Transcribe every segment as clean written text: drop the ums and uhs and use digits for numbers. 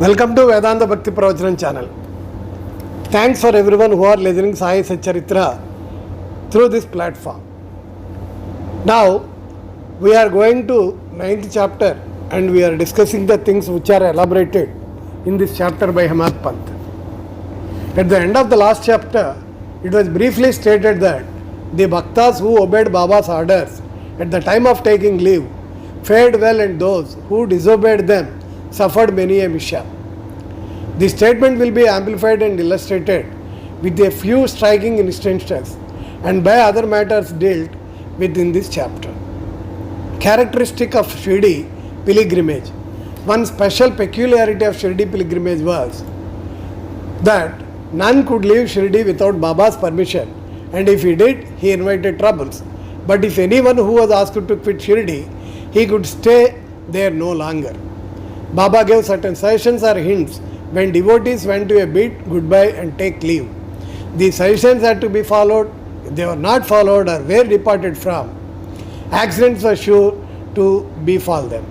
Welcome to Vedanta Bhakti Pravachanam channel. Thanks for everyone who are listening Sai Satcharitra through this platform. Now we are going to 9th chapter and we are discussing the things which are elaborated in this chapter by Hemad Pant. At the end of the last chapter, it was briefly stated that the Bhaktas who obeyed Baba's orders at the time of taking leave fared well, and those who disobeyed them suffered many a mishap. The statement will be amplified and illustrated with a few striking instances and by other matters dealt with in this chapter. Characteristic of Shirdi pilgrimage. One special peculiarity of Shirdi pilgrimage was that none could leave Shirdi without Baba's permission, and if he did, he invited troubles. But if anyone who was asked to quit Shirdi, he could stay there no longer. Baba gave certain suggestions or hints when devotees went to bid goodbye and take leave. These suggestions had to be followed. If they were not followed or were departed from, accidents were sure to befall them.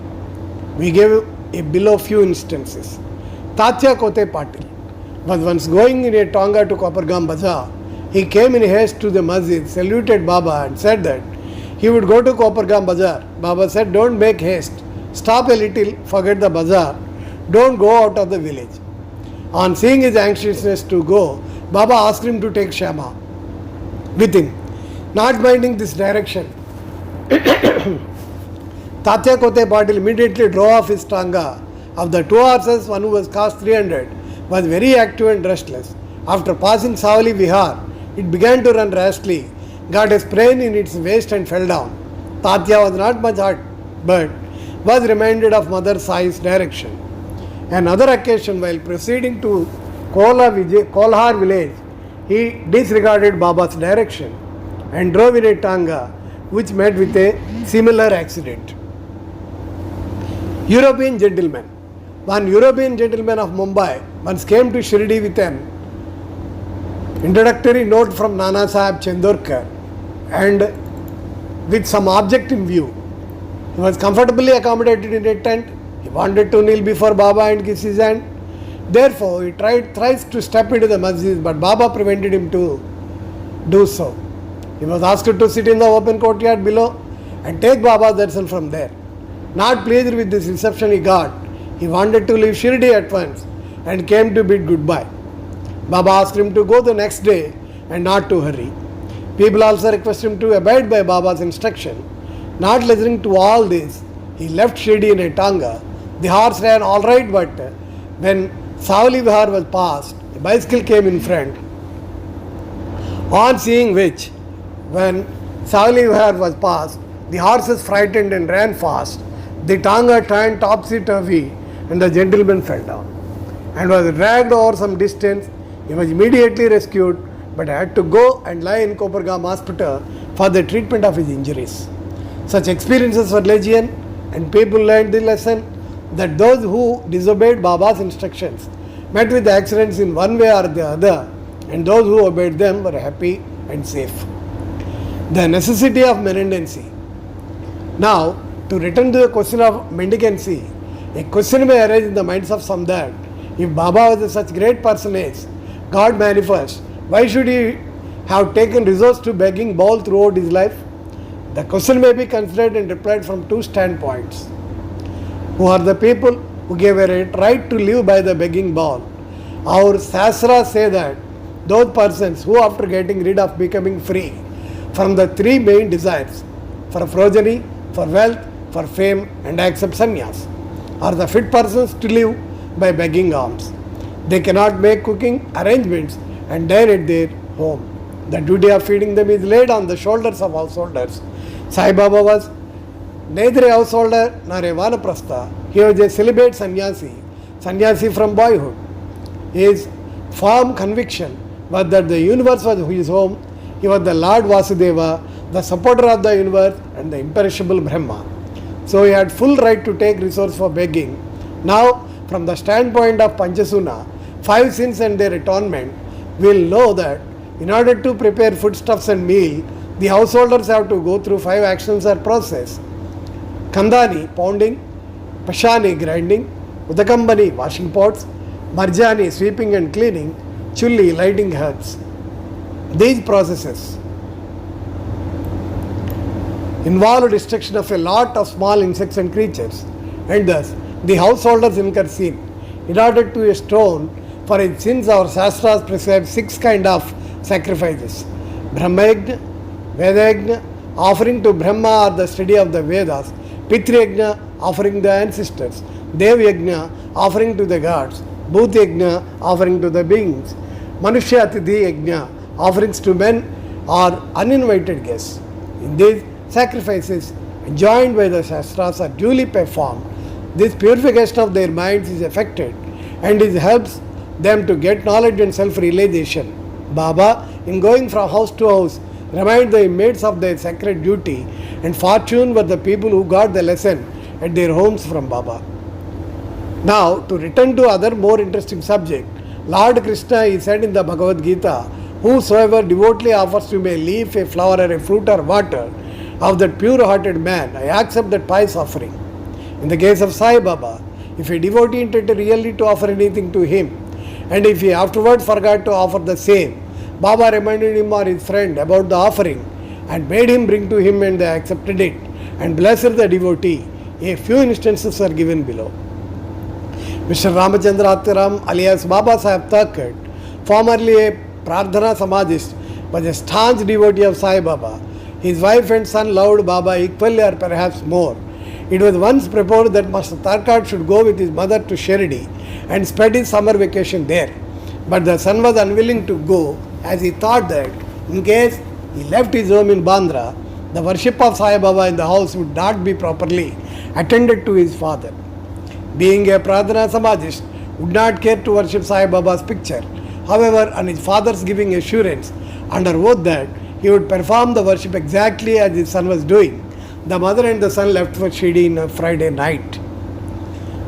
We gave below few instances. Tatya Kote Patil was once going in a tonga to Kopargam Bazaar. He came in haste to the masjid, saluted Baba and said that he would go to Kopargam Bazaar. Baba said, "Don't make haste. Stop a little, forget the bazaar. Don't go out of the village." On seeing his anxiousness to go, Baba asked him to take Shama with him. Not minding this direction, Tatya Kote Patil immediately drove off his tanga. Of the two horses, one who was cost 300 was very active and restless. After passing Savali Vihar, it began to run rashly, got a sprain in its waist and fell down. Tatya was not much hurt, but was reminded of Mother Sai's direction. Another occasion, while proceeding to Kolhar village, he disregarded Baba's direction and drove in a tanga, which met with a similar accident. European gentleman. One European gentleman of Mumbai once came to Shirdi with an introductory note from Nana Sahib Chandorkar and with some object in view. He was comfortably accommodated in a tent. He wanted to kneel before Baba and kiss his hand. Therefore, he tried thrice to step into the masjid, but Baba prevented him to do so. He was asked to sit in the open courtyard below and take Baba's darshan from there. Not pleased with this reception he got, he wanted to leave Shirdi at once and came to bid goodbye. Baba asked him to go the next day and not to hurry. People also requested him to abide by Baba's instruction. Not listening to all this, he left Shirdi in a tanga. The horse ran all right, but when Savali Vihar was passed, a bicycle came in front. On seeing which, when Savali Vihar was passed, the horses frightened and ran fast. The tanga turned topsy-turvy and the gentleman fell down and was dragged over some distance. He was immediately rescued, but had to go and lie in Kopargam hospital for the treatment of his injuries. Such experiences were legion, and people learned the lesson that those who disobeyed Baba's instructions met with accidents in one way or the other, and those who obeyed them were happy and safe. The necessity of mendicancy. Now, to return to the question of mendicancy, a question may arise in the minds of some that if Baba was such great personage, God manifest, why should he have taken resorts to begging bowl throughout his life? The question may be considered and replied from two standpoints. Who are the people who gave a right to live by the begging bowl? Our Shastras say that those persons who, after getting rid of becoming free from the three main desires, for progeny, for wealth, for fame, and accept sannyas, are the fit persons to live by begging alms. They cannot make cooking arrangements and dine at their home. The duty of feeding them is laid on the shoulders of householders. Sai Baba was neither a householder nor a vanaprastha. He was a celibate sannyasi from boyhood. His firm conviction was that the universe was his home. He was the Lord Vasudeva, the supporter of the universe and the imperishable Brahma. So he had full right to take resource for begging. Now, from the standpoint of Panchasuna, 5 sins and their atonement, we will know that in order to prepare foodstuffs and meal, the householders have to go through 5 actions or process. Kandani, pounding, Pashani, grinding, Udakambani washing pots, Marjani sweeping and cleaning, Chulli lighting herbs. These processes involve destruction of a lot of small insects and creatures, and thus the householders incur sin. In order to atone for his sins, our Shastras prescribe 6 kinds of sacrifices: Brahmayagna, Vedayagna, offering to Brahma or the study of the Vedas; Pitrayagna, offering the ancestors; Devyagna, offering to the gods; Bhutyagna, offering to the beings; Manushya Atithi Yagna, offerings to men or uninvited guests. In these sacrifices enjoined by the Shastras are duly performed, this purification of their minds is effected and it helps them to get knowledge and self-realization. Baba, in going from house to house, remind the inmates of their sacred duty, and fortune were the people who got the lesson at their homes from Baba. Now, to return to other more interesting subject, Lord Krishna is said in the Bhagavad Gita, whosoever devotedly offers to me a leaf, a flower, or a fruit or water of that pure-hearted man, I accept that pious offering. In the case of Sai Baba, if a devotee intended really to offer anything to him, and if he afterwards forgot to offer the same, Baba reminded him or his friend about the offering and made him bring to him, and they accepted it and blessed the devotee. A few instances are given below. Mr. Ramachandra Attiram alias Baba Sahib Thakkar, formerly a Prardhana Samadhist, was a staunch devotee of Sai Baba. His wife and son loved Baba equally or perhaps more. It was once proposed that Master Thakkar should go with his mother to Shirdi and spend his summer vacation there. But the son was unwilling to go, as he thought that in case he left his home in Bandra, the worship of Sai Baba in the house would not be properly attended to his father. Being a Prardhana Samadhist, would not care to worship Sai Baba's picture. However, on his father's giving assurance under oath that he would perform the worship exactly as his son was doing, the mother and the son left for Shirdi on a Friday night.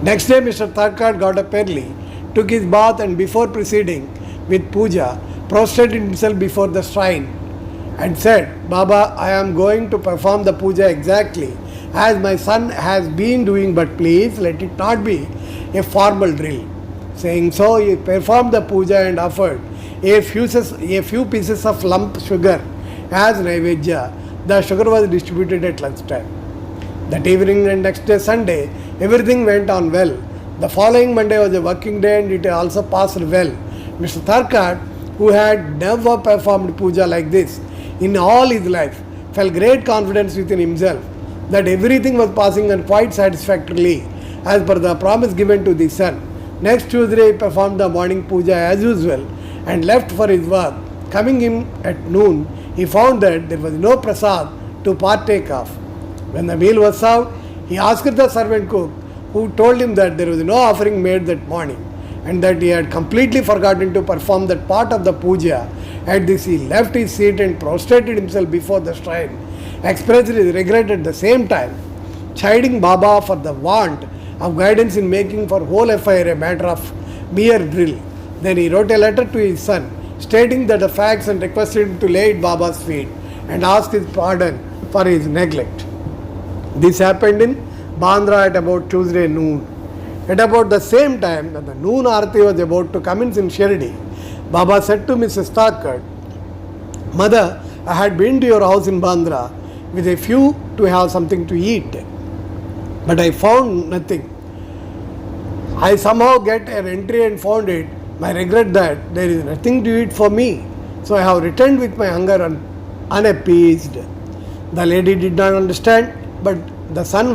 Next day, Mr. Thakkar got up early, took his bath, and before proceeding with puja, prostrated himself before the shrine and said, Baba, I am going to perform the puja exactly as my son has been doing, but please let it not be a formal drill. Saying so, he performed the puja and offered a few pieces of lump sugar as naivedya. The sugar was distributed at lunchtime. That evening and next day Sunday, everything went on well. The following Monday was a working day and it also passed well. Mr. Thakkar, who had never performed puja like this in all his life, felt great confidence within himself that everything was passing on quite satisfactorily as per the promise given to the son. Next Tuesday, he performed the morning puja as usual and left for his work. Coming in at noon, he found that there was no prasad to partake of. When the meal was served, he asked the servant cook, who told him that there was no offering made that morning and that he had completely forgotten to perform that part of the puja. At this, he left his seat and prostrated himself before the shrine, expressed his regret at the same time, chiding Baba for the want of guidance in making for whole affair a matter of mere drill. Then he wrote a letter to his son, stating that the facts and requested him to lay at Baba's feet and ask his pardon for his neglect. This happened in Bandra at about Tuesday noon. At about the same time that the noon arati was about to commence in Shirdi, Baba said to Mrs. Thakkar, Mother, I had been to your house in Bandra with a few to have something to eat, but I found nothing. I somehow get an entry and found it. My regret that there is nothing to eat for me, so I have returned with my hunger unappeased. The lady did not understand, but the son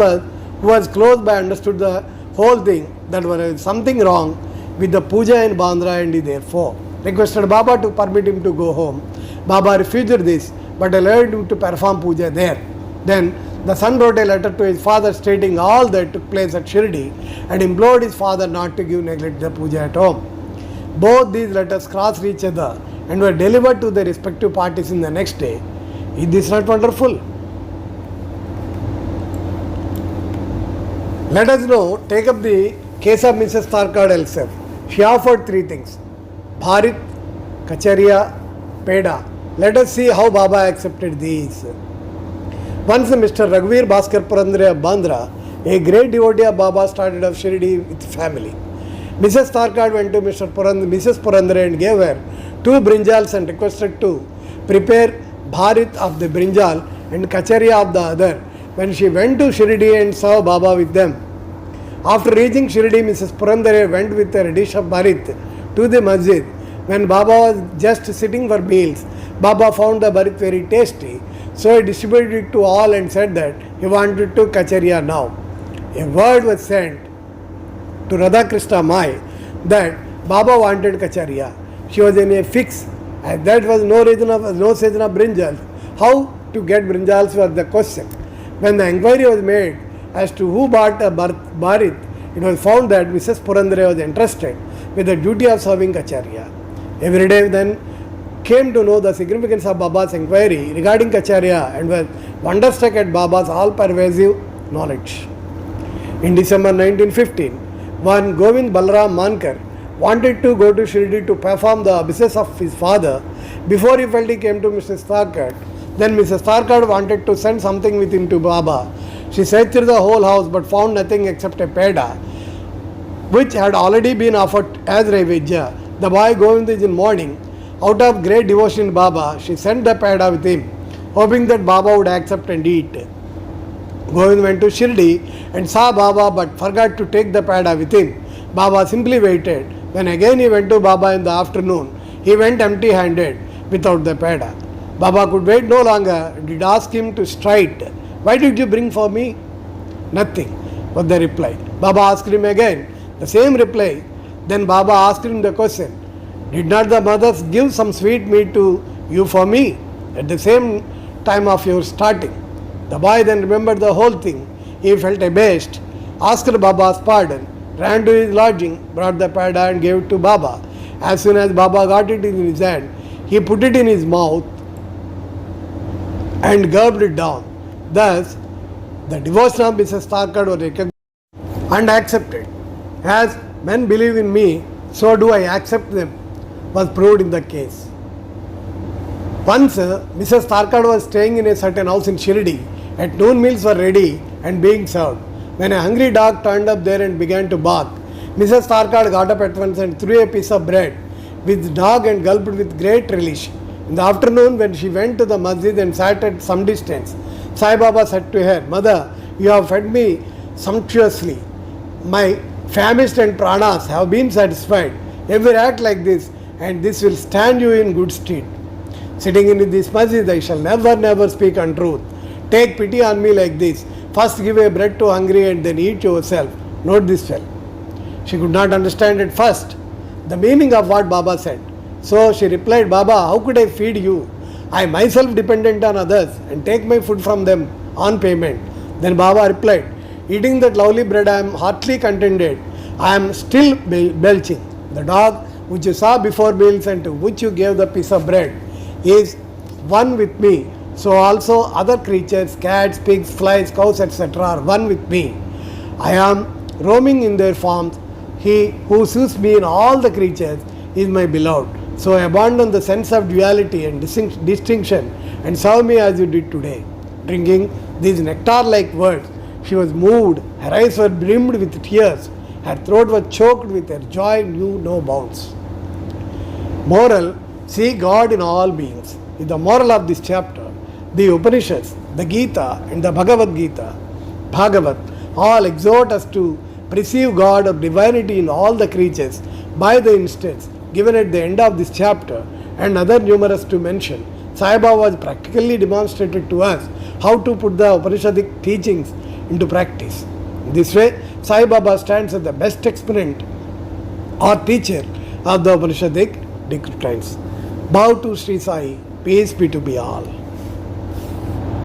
who was close by understood the whole thing, that there was something wrong with the puja in Bandra, and he therefore requested Baba to permit him to go home. Baba refused this, but allowed him to perform puja there. Then the son wrote a letter to his father stating all that took place at Shirdi and implored his father not to neglect the puja at home. Both these letters crossed each other and were delivered to their respective parties in the next day. Is this not wonderful? Let us now take up the case of Mrs. Thakkar herself. She offered 3 things: Bharit, Kachariya, Peda. Let us see how Baba accepted these. Once Mr. Raghuveer Bhaskar Purandare of Bandra a great devotee of Baba, started of Shirdi with family. Mrs. Tharkad went to Mrs. Purandare and gave her 2 brinjals and requested to prepare bharit of the brinjal and kacharia of the other. When she went to Shirdi and saw Baba with them. After reaching Shirdi, Mrs. Purandare went with a dish of bharit to the masjid. When Baba was just sitting for meals, Baba found the bharit very tasty. So he distributed it to all and said that he wanted to kacharia now. A word was sent to Radha Krishna Mai that Baba wanted kacharia. She was in a fix, and that was no season of brinjals. How to get brinjals was the question. When the inquiry was made as to who bought a bharit, it was found that Mrs. Purandare was entrusted with the duty of serving kacharya. Every day then came to know the significance of Baba's inquiry regarding kacharya and was wonderstruck at Baba's all-pervasive knowledge. In December 1915, one Govind Balram Mankar wanted to go to Shirdi to perform the obeisances of his father. Before he felt he came to Mrs. Tharkad. Then Mrs. Tharkad wanted to send something with him to Baba. She searched through the whole house but found nothing except a peda, which had already been offered as Naivedya. The boy Govind is in mourning. Out of great devotion to Baba, she sent the peda with him, hoping that Baba would accept and eat. Govind went to Shirdi and saw Baba but forgot to take the peda with him. Baba simply waited. When again he went to Baba in the afternoon, he went empty-handed without the peda. Baba could wait no longer and did ask him to stride. Why did you bring for me? Nothing, was the reply. Baba asked him again the same reply. Then Baba asked him the question, did not the mothers give some sweet meat to you for me at the same time of your starting? The boy then remembered the whole thing. He felt abashed, asked Baba's pardon, ran to his lodging, brought the peda and gave it to Baba. As soon as Baba got it in his hand, he put it in his mouth and gulped it down. Thus, the devotion of Mrs. Tharkad was recognized and accepted. As men believe in me, so do I accept them, was proved in the case. Once, Mrs. Tharkad was staying in a certain house in Shirdi. At noon, meals were ready and being served. When a hungry dog turned up there and began to bark, Mrs. Tharkad got up at once and threw a piece of bread with the dog and gulped with great relish. In the afternoon, when she went to the masjid and sat at some distance, Sai Baba said to her, Mother, you have fed me sumptuously. My famished and pranas have been satisfied. Ever act like this, and this will stand you in good stead. Sitting in this masjid, I shall never speak untruth. Take pity on me like this. First give a bread to hungry and then eat yourself. Note this well. She could not understand at first the meaning of what Baba said. So she replied, Baba, how could I feed you? I am myself dependent on others and take my food from them on payment. Then Baba replied, eating that lovely bread I am heartily contented. I am still belching. The dog which you saw before meals and to which you gave the piece of bread is one with me. So also other creatures, cats, pigs, flies, cows, etc. are one with me. I am roaming in their forms. He who sees me in all the creatures is my beloved. So abandon the sense of duality and distinction and serve me as you did today. Drinking these nectar-like words, she was moved, her eyes were brimmed with tears, her throat was choked with her joy knew no bounds. Moral, see God in all beings. Is the moral of this chapter. The Upanishads, the Gita and the Bhagavad Gita, Bhagavat, all exhort us to perceive God of divinity in all the creatures by the instance given at the end of this chapter and other numerous to mention. Sai Baba was practically demonstrated to us how to put the Upanishadic teachings into practice. In this way, Sai Baba stands as the best exponent or teacher of the Upanishadic doctrines. Bow to Sri Sai, peace be to be all.